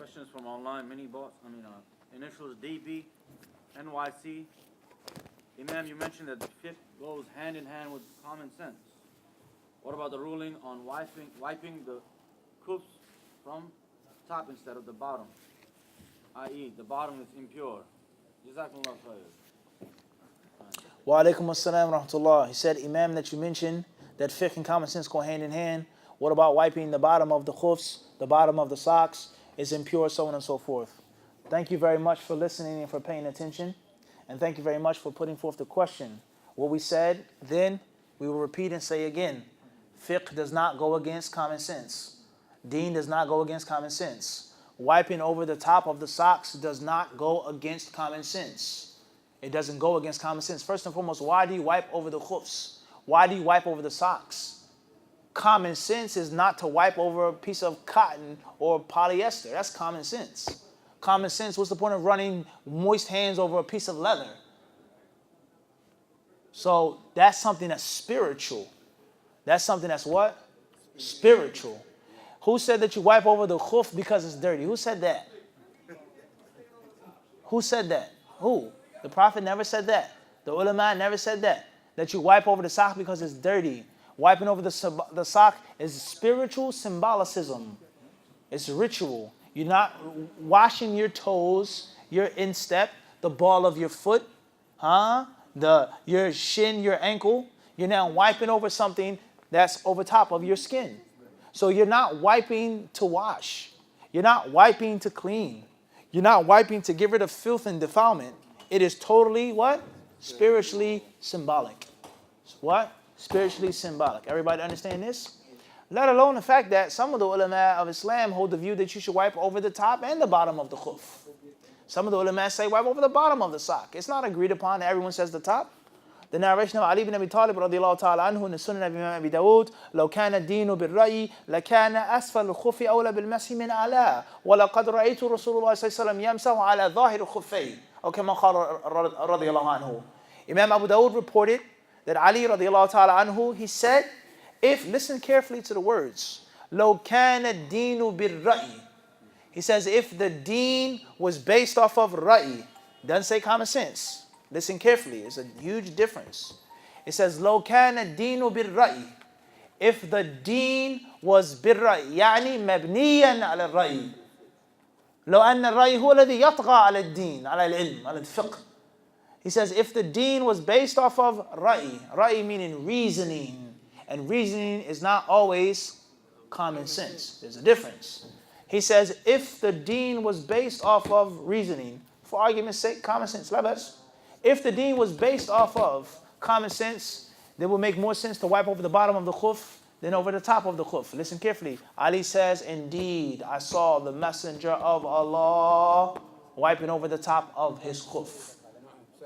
Questions from online, initials DB, NYC. Imam, you mentioned that the fiqh goes hand in hand with common sense. What about the ruling on wiping the kufs from top instead of the bottom? I.e., the bottom is impure. Jazakumullah khair. Wa alaikum assalam wa rahmatullah. He said, Imam, that you mentioned that fiqh and common sense go hand in hand. What about wiping the bottom of the khufs, the bottom of the socks is impure, so on and so forth. Thank you very much for listening and for paying attention. And thank you very much for putting forth the question. What we said then, we will repeat and say again. Fiqh does not go against common sense. Deen does not go against common sense. Wiping over the top of the socks does not go against common sense. It doesn't go against common sense. First and foremost, why do you wipe over the khufs? Why do you wipe over the socks? Common sense is not to wipe over a piece of cotton or polyester. That's common sense. Common sense, what's the point of running moist hands over a piece of leather? So that's something that's spiritual. That's something that's what? Spiritual. Who said that you wipe over the khuf because it's dirty? Who said that? Who said that? Who? The Prophet never said that. The ulama never said that. That you wipe over the sock because it's dirty. Wiping over the sock is spiritual symbolicism. It's ritual. You're not washing your toes, your instep, the ball of your foot, your shin, your ankle. You're now wiping over something that's over top of your skin. So you're not wiping to wash. You're not wiping to clean. You're not wiping to get rid of filth and defilement. It is totally what? Spiritually symbolic. What? Spiritually symbolic. Everybody understand this? Let alone the fact that some of the ulama of Islam hold the view that you should wipe over the top and the bottom of the khuf. Some of the ulama say wipe over the bottom of the sock. It's not agreed upon that everyone says the top. The narration of Ali ibn Abi Talib radiyallahu ta'ala anhu in the Sunan of Imam Abi Dawud, لو كان الدين بالرأي لكان أسفل الخف أولى بالمسح من أعلاه ولقد رأيت رسول الله صلى الله عليه وسلم يمسح على ظاهر الخفين أو كما قال رضي الله عنه. Imam Abu Dawud reported that Ali radiyallahu ta'ala anhu, he said, listen carefully to the words, لو كان الدين بالرأي. He says, if the deen was based off of ra'i, doesn't say common sense. Listen carefully, it's a huge difference. It says, لو كان الدين بالرأي. If the deen was بالرأي, يعني مبنيا على الرأي. لو أن الرأي هو الذي يطغى على الدين, على العلم, على الفقه. He says, if the deen was based off of ra'i meaning reasoning, and reasoning is not always common sense. There's a difference. He says, if the deen was based off of reasoning, for argument's sake, common sense, labas. If the deen was based off of common sense, then it would make more sense to wipe over the bottom of the khuf than over the top of the khuf. Listen carefully. Ali says, indeed, I saw the messenger of Allah wiping over the top of his khuf.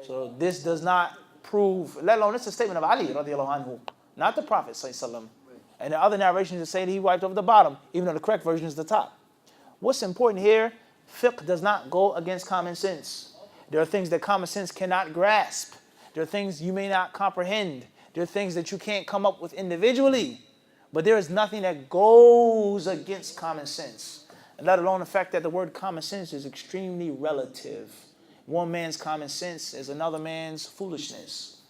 So this does not prove, let alone it's a statement of Ali radiallahu anhu, not the Prophet sallallahu. And the other narrations that say that he wiped over the bottom, even though the correct version is the top. What's important here, fiqh does not go against common sense. There are things that common sense cannot grasp. There are things you may not comprehend. There are things that you can't come up with individually. But there is nothing that goes against common sense. And let alone the fact that the word common sense is extremely relative. One man's common sense is another man's foolishness.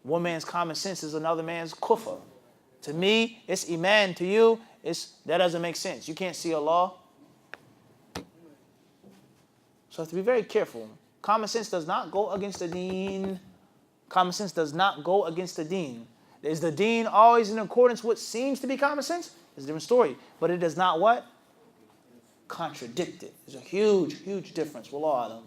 One man's common sense is another man's kufr. To me, it's iman. To you, that doesn't make sense. You can't see Allah. So you have to be very careful. Common sense does not go against the deen. Common sense does not go against the deen. Is the deen always in accordance with what seems to be common sense? It's a different story. But it does not what? Contradict it. There's a huge, huge difference. Wallahu alam.